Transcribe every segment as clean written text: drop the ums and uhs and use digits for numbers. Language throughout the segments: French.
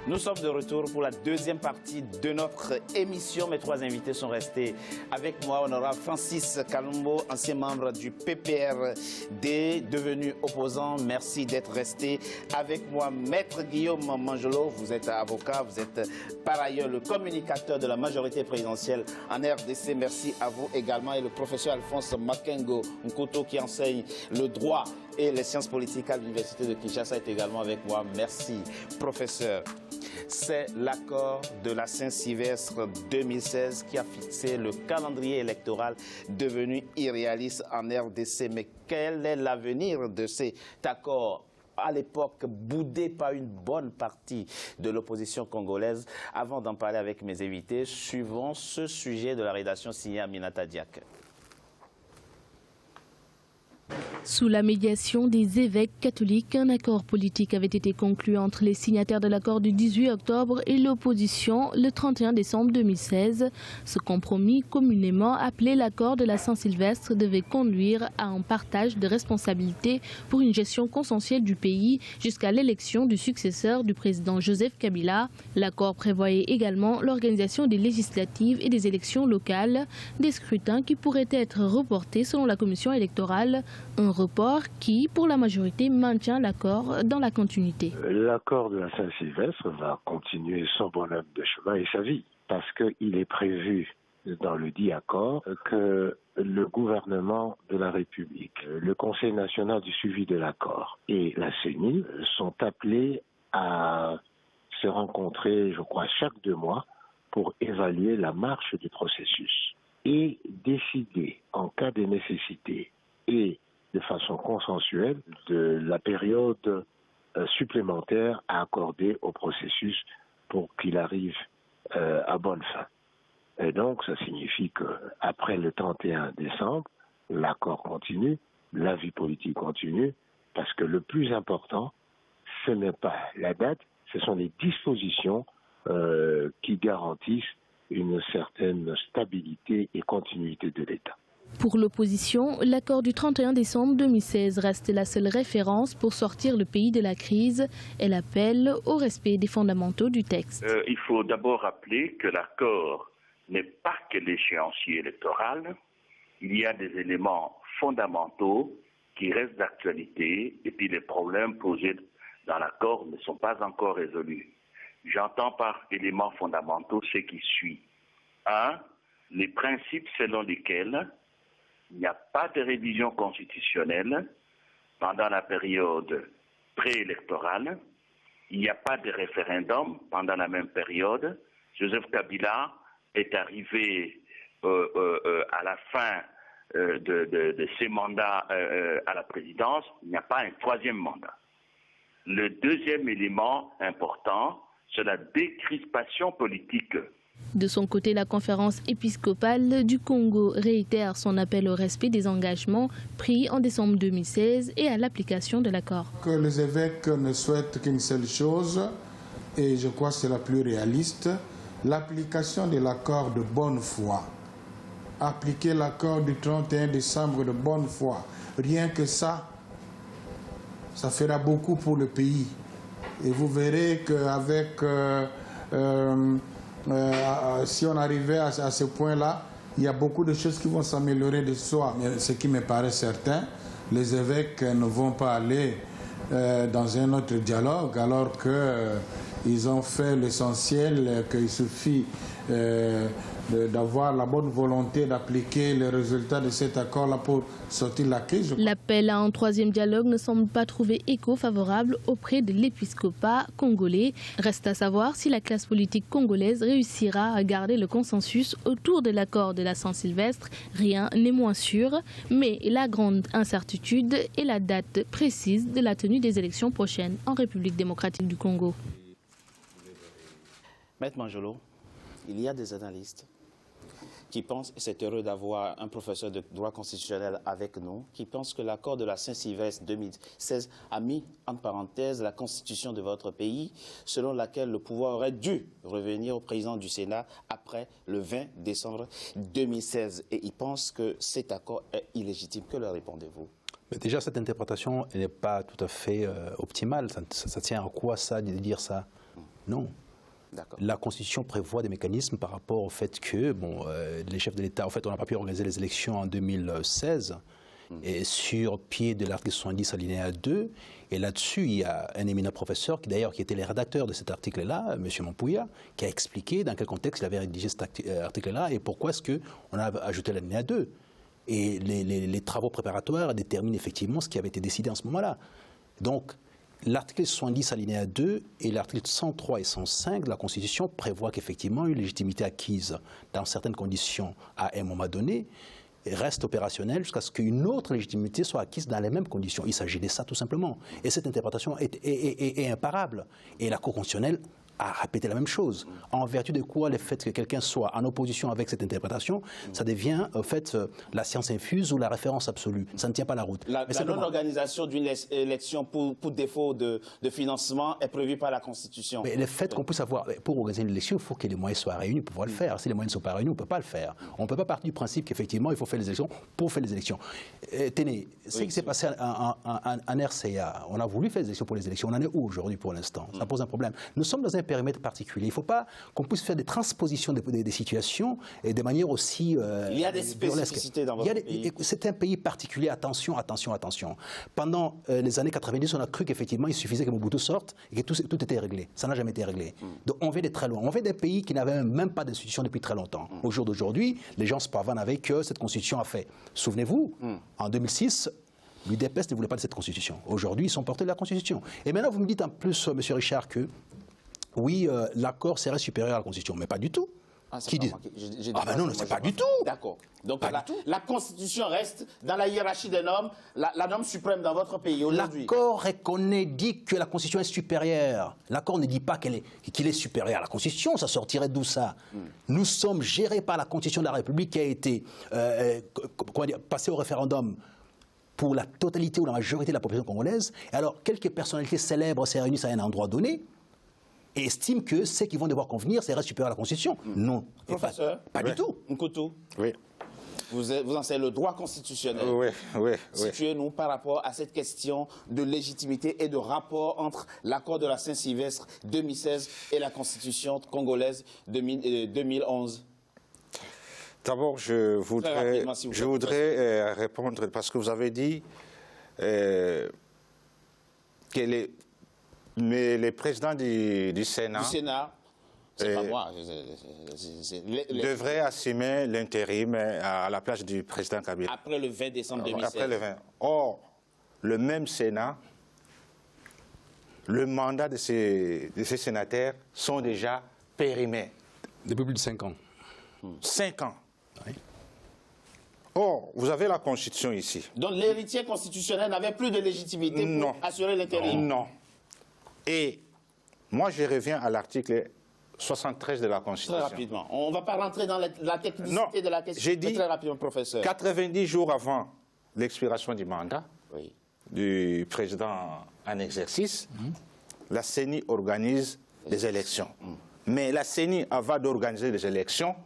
Nous sommes de retour pour la deuxième partie de notre émission. Mes trois invités sont restés avec moi. Honorable Francis Kalumbo, ancien membre du PPRD, devenu opposant. Merci d'être resté avec moi. Maître Guillaume Mangelot, vous êtes avocat, vous êtes par ailleurs le communicateur de la majorité présidentielle en RDC. Merci à vous également. Et le professeur Alphonse Makengo Nkoto qui enseigne le droit et les sciences politiques à l'Université de Kinshasa est également avec moi. Merci, professeur. C'est l'accord de la Saint-Sylvestre 2016 qui a fixé le calendrier électoral devenu irréaliste en RDC. Mais quel est l'avenir de cet accord à l'époque boudé par une bonne partie de l'opposition congolaise? Avant d'en parler avec mes invités, suivons ce sujet de la rédaction signée Aminata Diak. Sous la médiation des évêques catholiques, un accord politique avait été conclu entre les signataires de l'accord du 18 octobre et l'opposition le 31 décembre 2016. Ce compromis, communément appelé l'accord de la Saint-Sylvestre, devait conduire à un partage de responsabilités pour une gestion consensuelle du pays jusqu'à l'élection du successeur du président Joseph Kabila. L'accord prévoyait également l'organisation des législatives et des élections locales, des scrutins qui pourraient être reportés selon la commission électorale. Un report qui, pour la majorité, maintient l'accord dans la continuité. L'accord de la Saint-Sylvestre va continuer son bonhomme de chemin et sa vie, parce qu'il est prévu dans le dit accord que le gouvernement de la République, le Conseil national du suivi de l'accord et la CENI sont appelés à se rencontrer, je crois, chaque 2 mois pour évaluer la marche du processus et décider, en cas de nécessité et de façon consensuelle, de la période supplémentaire à accorder au processus pour qu'il arrive à bonne fin. Et donc, ça signifie qu'après le 31 décembre, l'accord continue, la vie politique continue, parce que le plus important, ce n'est pas la date, ce sont les dispositions qui garantissent une certaine stabilité et continuité de l'État. Pour l'opposition, l'accord du 31 décembre 2016 reste la seule référence pour sortir le pays de la crise. Elle appelle au respect des fondamentaux du texte. Il faut d'abord rappeler que l'accord n'est pas que l'échéancier électoral. Il y a des éléments fondamentaux qui restent d'actualité et puis les problèmes posés dans l'accord ne sont pas encore résolus. J'entends par éléments fondamentaux ce qui suit. 1. Les principes selon lesquels il n'y a pas de révision constitutionnelle pendant la période préélectorale. Il n'y a pas de référendum pendant la même période. Joseph Kabila est arrivé à la fin de ses mandats à la présidence. Il n'y a pas un 3e mandat. Le deuxième élément important, c'est la décrispation politique. De son côté, la conférence épiscopale du Congo réitère son appel au respect des engagements pris en décembre 2016 et à l'application de l'accord. Que les évêques ne souhaitent qu'une seule chose, et je crois que c'est la plus réaliste, l'application de l'accord de bonne foi. Appliquer l'accord du 31 décembre de bonne foi. Rien que ça fera beaucoup pour le pays. Et vous verrez qu'avec... si on arrivait à ce point-là, il y a beaucoup de choses qui vont s'améliorer de soi. Mais ce qui me paraît certain, les évêques ne vont pas aller dans un autre dialogue alors qu'ils ont fait l'essentiel, qu'il suffit d'avoir la bonne volonté d'appliquer les résultats de cet accord-là pour sortir de la crise. L'appel à un 3e dialogue ne semble pas trouver écho favorable auprès de l'épiscopat congolais. Reste à savoir si la classe politique congolaise réussira à garder le consensus autour de l'accord de la Saint-Sylvestre. Rien n'est moins sûr, mais la grande incertitude est la date précise de la tenue des élections prochaines en République démocratique du Congo. Maître Mangelot, il y a des analystes qui pensent, et c'est heureux d'avoir un professeur de droit constitutionnel avec nous, qui pensent que l'accord de la Saint-Sylvestre 2016 a mis en parenthèse la constitution de votre pays, selon laquelle le pouvoir aurait dû revenir au président du Sénat après le 20 décembre 2016. Et ils pensent que cet accord est illégitime. Que leur répondez-vous? Mais déjà, cette interprétation n'est pas tout à fait optimale. Ça tient à quoi ça, de dire ça? Non. La Constitution prévoit des mécanismes par rapport au fait que les chefs de l'État, en fait, on n'a pas pu organiser les élections en 2016 et sur pied de l'article 70 alinéa 2. Et là-dessus, il y a un éminent professeur qui d'ailleurs qui était le rédacteur de cet article-là, M. Montpouillat, qui a expliqué dans quel contexte il avait rédigé cet article-là et pourquoi est-ce qu'on a ajouté l'alinéa 2. Et les travaux préparatoires déterminent effectivement ce qui avait été décidé en ce moment-là. Donc, l'article 70 alinéa 2 et l'article 103 et 105 de la Constitution prévoient qu'effectivement une légitimité acquise dans certaines conditions à un moment donné reste opérationnelle jusqu'à ce qu'une autre légitimité soit acquise dans les mêmes conditions. Il s'agit de ça tout simplement. Et cette interprétation est imparable. Et la Cour constitutionnelle a répété la même chose. En vertu de quoi le fait que quelqu'un soit en opposition avec cette interprétation, ça devient en fait la science infuse ou la référence absolue. Ça ne tient pas la route. La non-organisation d'une élection pour défaut de financement est prévue par la Constitution. Mais le fait qu'on puisse avoir, pour organiser une élection, il faut que les moyens soient réunis pour pouvoir le faire. Si les moyens ne sont pas réunis, on ne peut pas le faire. On ne peut pas partir du principe qu'effectivement, il faut faire les élections pour faire les élections. Tenez, ce qui s'est passé en RCA, on a voulu faire les élections pour les élections. On en est où aujourd'hui pour l'instant? Ça pose un problème. Nous sommes dans un périmètre particulier. Il ne faut pas qu'on puisse faire des transpositions des situations et de manière aussi il y a des spécificités dans votre pays. C'est un pays particulier. Attention, attention, attention. Pendant les années 90, on a cru qu'effectivement, il suffisait que Mobutu sorte et que tout était réglé. Ça n'a jamais été réglé. Donc on vient de très loin. On vient d'un pays qui n'avait même pas d'institution depuis très longtemps. Au jour d'aujourd'hui, les gens se pavanent avec cette constitution a fait. Souvenez-vous, en 2006, l'UDPS ne voulait pas de cette constitution. Aujourd'hui, ils sont portés de la constitution. Et maintenant, vous me dites en plus, M. Richard, que oui, l'accord serait supérieur à la Constitution, mais pas du tout. Qui dit non, c'est pas du tout. D'accord. Donc la Constitution reste dans la hiérarchie des normes, la norme suprême dans votre pays aujourd'hui. L'accord reconnaît, dit que la Constitution est supérieure. L'accord ne dit pas qu'il est supérieur à la Constitution. Ça sortirait d'où ça? Nous sommes gérés par la Constitution de la République qui a été passée au référendum pour la totalité ou la majorité de la population congolaise. Et alors, quelques personnalités célèbres se réunissent à un endroit donné et estiment que ce qu'ils vont devoir convenir, c'est reste supérieur à la Constitution. Non. Professeur, pas du tout. Nkoutou, oui. Vous enseignez le droit constitutionnel. Oui. Situez-nous par rapport à cette question de légitimité et de rapport entre l'accord de la Saint-Sylvestre 2016 et la Constitution congolaise 2011. D'abord, je voudrais répondre parce que vous avez dit que les présidents du Sénat, c'est pas moi, devraient assumer l'intérim à la place du président Kabila. Après le 20 décembre 2016. Après le 20. Or, le même Sénat, le mandat de ces sénateurs sont déjà périmés. Depuis plus de 5 ans. 5 ans. Oui. Or, vous avez la Constitution ici. Donc l'héritier constitutionnel n'avait plus de légitimité pour assurer l'intérim. Non. Et moi, je reviens à l'article 73 de la Constitution. Très rapidement. On ne va pas rentrer dans la technicité de la question. J'ai dit très rapidement, professeur. 90 jours avant l'expiration du mandat du président en exercice, la CENI organise des élections. Mais la CENI, avant d'organiser les élections,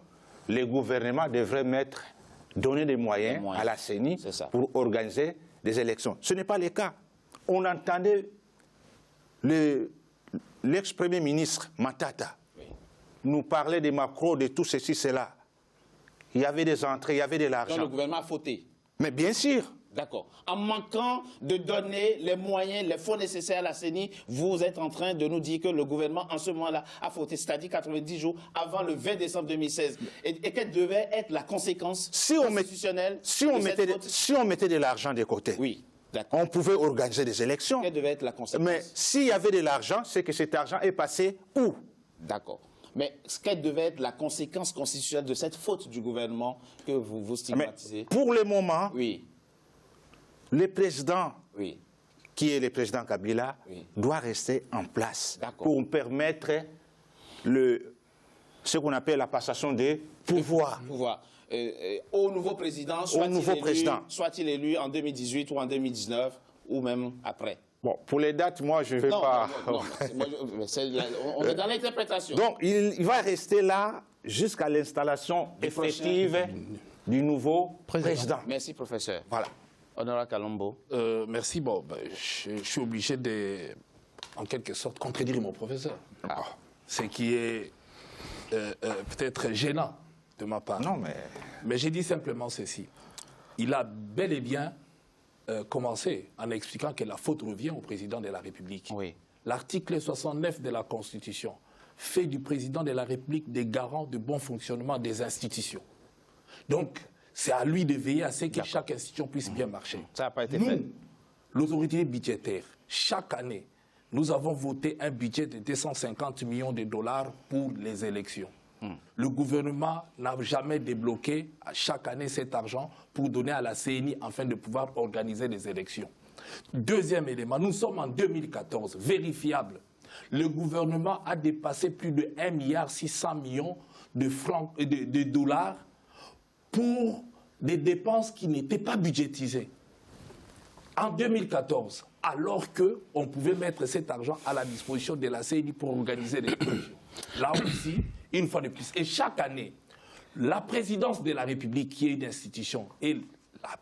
les gouvernements devraient donner des moyens à la CENI pour organiser des élections. Ce n'est pas le cas. On entendait l'ex-premier ministre Matata nous parler de Macron, de tout ceci, cela. Il y avait des entrées, il y avait de l'argent. Donc le gouvernement a fauté. Mais bien sûr. D'accord. En manquant de donner les moyens, les fonds nécessaires à la CENI, vous êtes en train de nous dire que le gouvernement, en ce moment-là, a fauté, c'est-à-dire 90 jours avant le 20 décembre 2016. Et quelle devait être la conséquence constitutionnelle si on mettait de l'argent de côté, on pouvait organiser des élections. Quelle devait être la conséquence? Mais s'il y avait de l'argent, c'est que cet argent est passé où? D'accord. Mais quelle devait être la conséquence constitutionnelle de cette faute du gouvernement que vous stigmatisez? Mais pour le moment, le président, qui est le président Kabila, doit rester en place pour permettre ce qu'on appelle la passation des pouvoirs. Au nouveau président, soit-il élu en 2018 ou en 2019, ou même après. Bon, pour les dates, moi, je ne vais pas... On est dans l'interprétation. Donc, il va rester là jusqu'à l'installation effective du nouveau président. Merci, professeur. Voilà. Honorable Kalombo. Merci. Bon, je suis obligé de, en quelque sorte, contredire mon professeur. ce qui est peut-être gênant de ma part. Non, mais j'ai dit simplement ceci. Il a bel et bien commencé en expliquant que la faute revient au président de la République. Oui. L'article 69 de la Constitution fait du président de la République des garants de bon fonctionnement des institutions. Donc, c'est à lui de veiller à ce que chaque institution puisse bien marcher. Ça n'a pas été fait. Nous, l'autorité budgétaire, chaque année, nous avons voté un budget de 250 millions de dollars pour les élections. Le gouvernement n'a jamais débloqué chaque année cet argent pour donner à la CENI afin de pouvoir organiser les élections. Deuxième élément, nous sommes en 2014, vérifiable. Le gouvernement a dépassé plus de 1,6 milliard de dollars pour des dépenses qui n'étaient pas budgétisées. En 2014, alors qu'on pouvait mettre cet argent à la disposition de la CENI pour organiser les élections. Là aussi, une fois de plus. Et chaque année, la présidence de la République, qui est une institution, et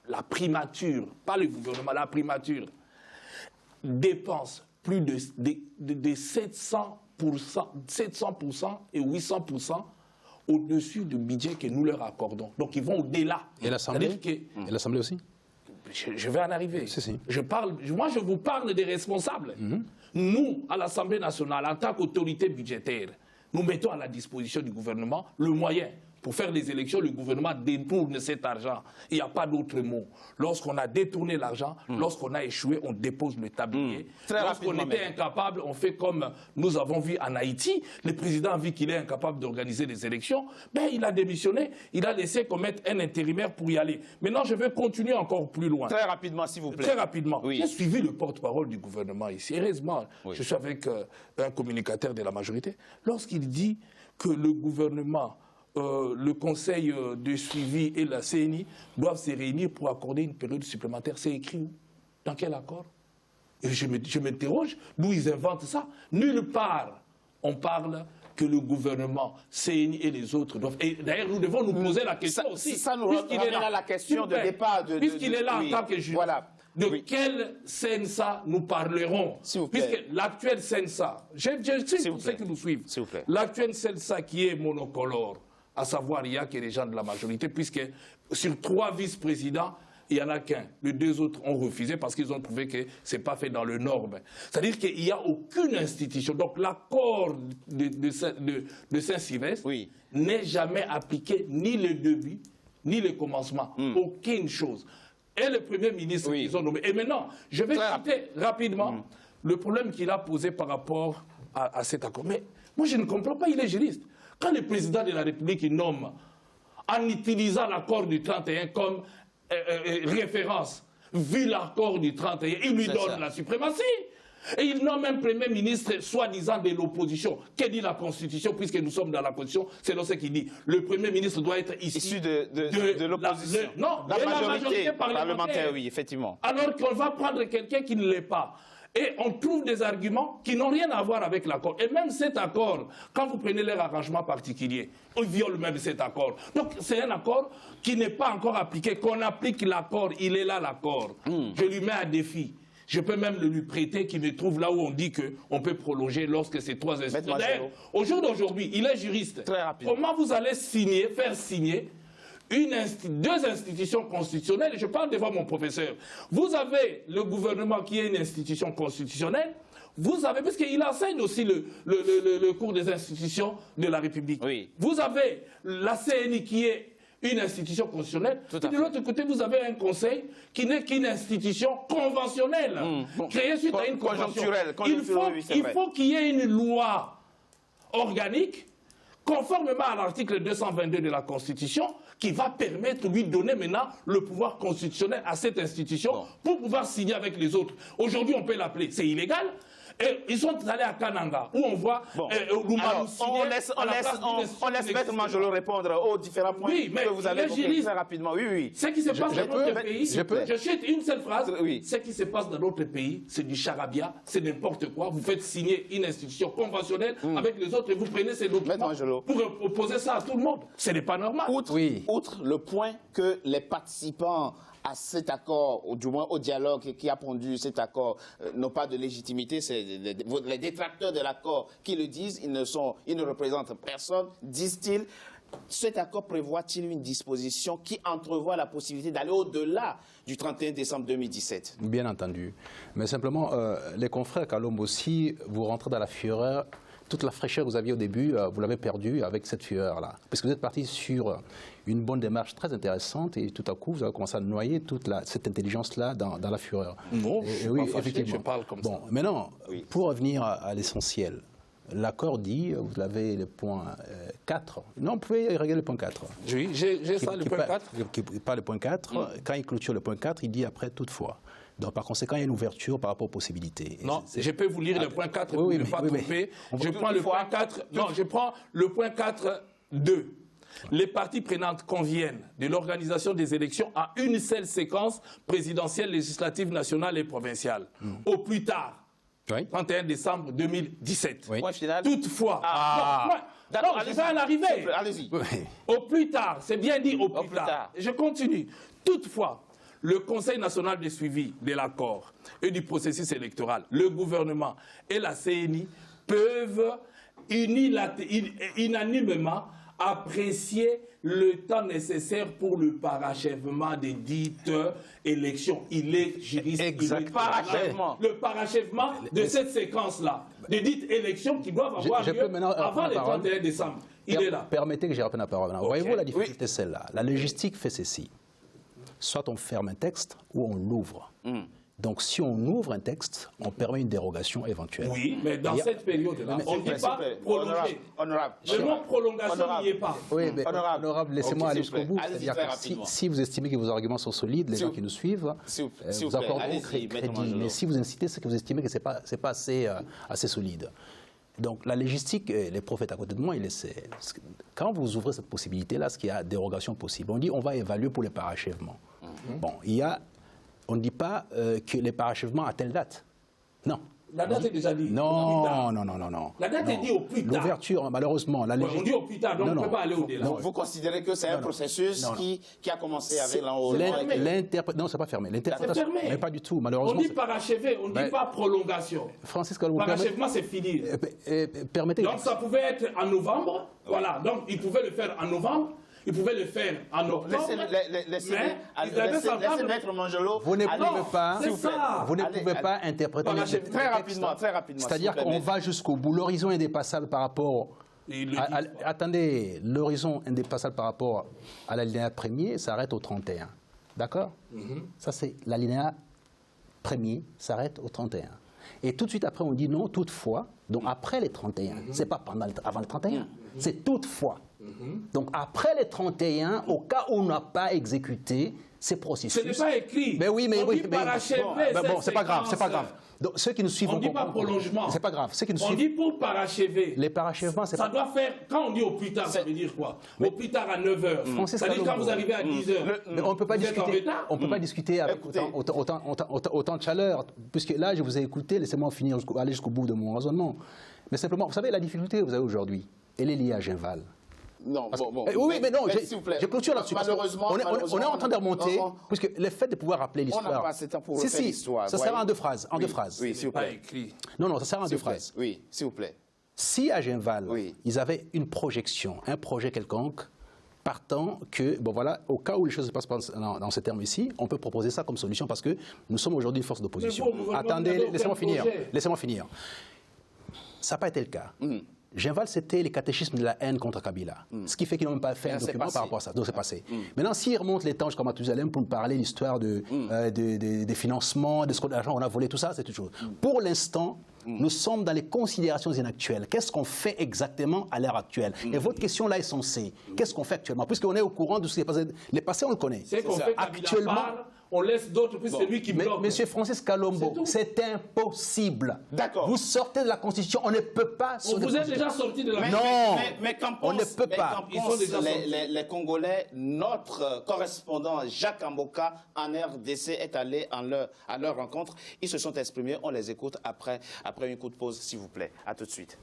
la primature, pas le gouvernement, la primature, dépense plus de 700% et 800% au-dessus du budget que nous leur accordons. Donc ils vont au-delà. Et l'Assemblée Et l'Assemblée aussi? Je vais en arriver. Si. Moi, je vous parle des responsables. Nous, à l'Assemblée nationale, en tant qu'autorité budgétaire, nous mettons à la disposition du gouvernement le moyen. Pour faire les élections, le gouvernement détourne cet argent. Il n'y a pas d'autre mot. Lorsqu'on a détourné l'argent, lorsqu'on a échoué, on dépose le tablier. Lorsqu'on était incapable, on fait comme nous avons vu en Haïti. Le président a vu qu'il est incapable d'organiser les élections. Ben, il a démissionné. Il a laissé qu'on mette un intérimaire pour y aller. Maintenant, je vais continuer encore plus loin. Très rapidement, s'il vous plaît. Très rapidement. Oui. J'ai suivi le porte-parole du gouvernement ici. Heureusement, oui. Je suis avec un communicateur de la majorité. Lorsqu'il dit que le gouvernement... le conseil de suivi et la CENI doivent se réunir pour accorder une période supplémentaire. C'est écrit où? Dans quel accord? Et je m'interroge, d'où ils inventent ça? Nulle part on parle que le gouvernement, CENI et les autres doivent... Et d'ailleurs, nous devons nous poser la question aussi. Ça nous ramène à la question de départ. Puisqu'il est là oui, en tant que juge. Voilà. De quel CENSA nous parlerons? Puisque l'actuel CENSA, je sais pour ceux qui nous suivent, l'actuel CENSA qui est monocolore, à savoir, il n'y a que les gens de la majorité, puisque sur 3 vice-présidents, il n'y en a qu'un. Les 2 autres ont refusé parce qu'ils ont trouvé que ce n'est pas fait dans le norme. C'est-à-dire qu'il n'y a aucune institution. Donc l'accord de Saint-Sylvestre n'est jamais appliqué, ni le début, ni le commencement. Aucune chose. Et le Premier ministre qu'ils ont nommé. Et maintenant, je vais citer rapidement le problème qu'il a posé par rapport à cet accord. Mais moi, je ne comprends pas, il est juriste. Quand le président de la République nomme, en utilisant l'accord du 31 comme référence, vu l'accord du 31, il lui donne la suprématie. Et il nomme un Premier ministre soi-disant de l'opposition. Que dit la Constitution? Puisque nous sommes dans la Constitution, c'est dans ce qu'il dit. Le Premier ministre doit être issu de l'opposition. Non, de la majorité parlementaire. Oui, effectivement. Alors qu'on va prendre quelqu'un qui ne l'est pas. Et on trouve des arguments qui n'ont rien à voir avec l'accord. Et même cet accord, quand vous prenez leur arrangement particulier, on viole même cet accord. Donc c'est un accord qui n'est pas encore appliqué. Qu'on applique l'accord, il est là l'accord. Je lui mets à défi. Je peux même le lui prêter, qui me trouve là où on dit qu'on peut prolonger lorsque c'est 3 institutions. Au jour d'aujourd'hui, il est juriste. Comment vous allez faire signer 2 institutions constitutionnelles, je parle devant mon professeur. Vous avez le gouvernement qui est une institution constitutionnelle, vous avez, parce qu'il enseigne aussi le cours des institutions de la République. Vous avez la CENI qui est une institution constitutionnelle, et de l'autre côté, vous avez un conseil qui n'est qu'une institution conventionnelle, créée suite à une convention. Il faut qu'il y ait une loi organique, conformément à l'article 222 de la Constitution, qui va permettre, lui, de donner maintenant le pouvoir constitutionnel à cette institution pour pouvoir signer avec les autres. Aujourd'hui, on peut l'appeler, c'est illégal. Et ils sont allés à Kananga, où on voit alors, on laisse Maître Manjolo répondre aux différents points que vous avez évoqués très rapidement. Ce qui se passe dans notre pays, je cite une seule phrase, ce qui se passe dans notre pays, c'est du charabia, c'est n'importe quoi. Vous faites signer une institution conventionnelle avec les autres et vous prenez ces documents pour opposer ça à tout le monde. Ce n'est pas normal. Outre le point que les participants à cet accord, ou du moins au dialogue qui a pondu cet accord, n'ont pas de légitimité. C'est les détracteurs de l'accord qui le disent, ils ne représentent personne, disent-ils. Cet accord prévoit-il une disposition qui entrevoit la possibilité d'aller au-delà du 31 décembre 2017? Bien entendu. Mais simplement, les confrères Kalombo, si vous rentrez dans la fureur, toute la fraîcheur que vous aviez au début, vous l'avez perdue avec cette fureur-là. Parce que vous êtes parti sur une bonne démarche très intéressante et tout à coup, vous avez commencé à noyer toute cette intelligence-là dans la fureur. Non, oui, pas fâché, effectivement. je parle comme ça. Maintenant, pour revenir à l'essentiel, l'accord dit, vous avez le point 4. Non, vous pouvez regarder le point 4. Oui, j'ai ça, le point 4. Qui parle le point 4. Quand il clôture le point 4, il dit après toutefois. Donc, par conséquent, il y a une ouverture par rapport aux possibilités. Non, je peux vous lire le point 4 pour ne pas tromper. Je prends le point 4. Non, je prends le point 4.2. Les parties prenantes conviennent de l'organisation des élections à une seule séquence présidentielle, législative, nationale et provinciale. Au plus tard. 31 décembre 2017. Point final. Toutefois, non, je vais en arriver. Allez-y. Au plus tard, c'est bien dit au plus tard. Je continue. Toutefois, le Conseil national de suivi de l'accord et du processus électoral, le gouvernement et la CNI peuvent unanimement apprécier le temps nécessaire pour le parachèvement des dites élections. Il est juriste. Parachèvement. Le parachèvement de cette séquence-là, des dites élections qui doivent avoir lieu avant le 31 décembre. Il est là. Permettez que j'y reprenne la parole. Voyez-vous, la difficulté, c'est celle-là. La logistique fait ceci. Soit on ferme un texte ou on l'ouvre. Donc, si on ouvre un texte, on permet une dérogation éventuelle. Oui, mais dans cette période-là, on ne dit pas prolonger. Le mot prolongation n'y est pas. Oui, mais honorable, laissez-moi aller jusqu'au bout. C'est-à-dire que si vous estimez que vos arguments sont solides, les gens qui nous suivent, vous accordez crédit. Mais si vous incitez, c'est que vous estimez que ce n'est pas assez solide. Donc, la logistique, les prophètes à côté de moi, ils essaient. Quand vous ouvrez cette possibilité-là, ce qu'il y a dérogation possible, on dit on va évaluer pour les parachèvements. Bon, on ne dit pas que les parachèvements à telle date. Non. La date est déjà dit. Non. La date est dit au plus tard. L'ouverture, malheureusement. On dit au plus tard, donc on ne peut pas aller au-delà. Vous considérez que c'est un processus qui a commencé avec l'enrôlement? Non, c'est pas fermé. L'interprétation, mais pas du tout, malheureusement. On dit parachever, on ne dit pas prolongation. Francis, parachèvement, c'est fini. Permettez. Donc ça pouvait être en novembre. Voilà, donc il pouvait le faire en novembre. Il pouvait le faire en octobre. Laissez Maître Mangelo. Vous ne pouvez pas interpréter très rapidement. C'est-à-dire qu'on va jusqu'au bout. L'horizon indépassable par rapport. Attendez, l'horizon indépassable par rapport à l'alinéa premier s'arrête au 31. D'accord? Ça, c'est l'alinéa premier s'arrête au 31. Et tout de suite après, on dit non, toutefois. Donc après les 31, c'est pas avant le 31, c'est toutefois. Donc après les 31, au cas où on n'a pas exécuté ces processus. Ce n'est pas écrit. Mais oui, mais oui. Bon, c'est pas grave. Donc ceux qui nous suivent. On ne dit pas prolongement. C'est pas grave. On dit pour parachever. Les parachèvements, c'est ça doit faire. Quand on dit au plus tard, ça veut dire quoi? Au plus tard à 9h. C'est-à-dire quand vous arrivez à 10h. Mais on ne peut pas discuter. On peut pas discuter avec autant de chaleur, puisque là, je vous ai écouté. Laissez-moi aller jusqu'au bout de mon raisonnement. Mais simplement, vous savez, la difficulté que vous avez aujourd'hui, elle est liée à Genval. Non, oui, mais non, je clôture là-dessus. Malheureusement, on est en train de remonter, puisque le fait de pouvoir rappeler l'histoire. On n'a pas assez de temps pour refaire l'histoire. Ça sert en deux phrases. Oui, s'il vous plaît. Non, ça sert en deux phrases. Oui, s'il vous plaît. Si à Genval, ils avaient une projection, un projet quelconque, partant que, bon voilà, au cas où les choses se passent dans ces termes ici, on peut proposer ça comme solution parce que nous sommes aujourd'hui une force d'opposition. Attendez, laissez-moi finir. Ça n'a pas été le cas. Genval, c'était les catéchismes de la haine contre Kabila. Ce qui fait qu'ils n'ont même pas fait un document par rapport à ça. Donc c'est passé. Maintenant, s'ils remontent les temps jusqu'à Mathusalem pour nous parler de l'histoire des financements, de ce qu'on a volé, tout ça, c'est toute chose. Pour l'instant, nous sommes dans les considérations inactuelles. Qu'est-ce qu'on fait exactement à l'heure actuelle? Et votre question là est censée. Qu'est-ce qu'on fait actuellement? Puisqu'on est au courant de ce qui est passé. Les passés, on le connaît. C'est qu'on fait actuellement. On laisse d'autres, puis c'est lui qui bloque. Monsieur Francis Kalombo, c'est impossible. D'accord. Vous sortez de la Constitution, on ne peut pas... Vous êtes déjà sorti de la Constitution. Non, on ne peut pas. Ils sont déjà les Congolais, notre correspondant Jacques Amboka en RDC est allé à leur rencontre. Ils se sont exprimés, on les écoute après une courte pause, s'il vous plaît. À tout de suite.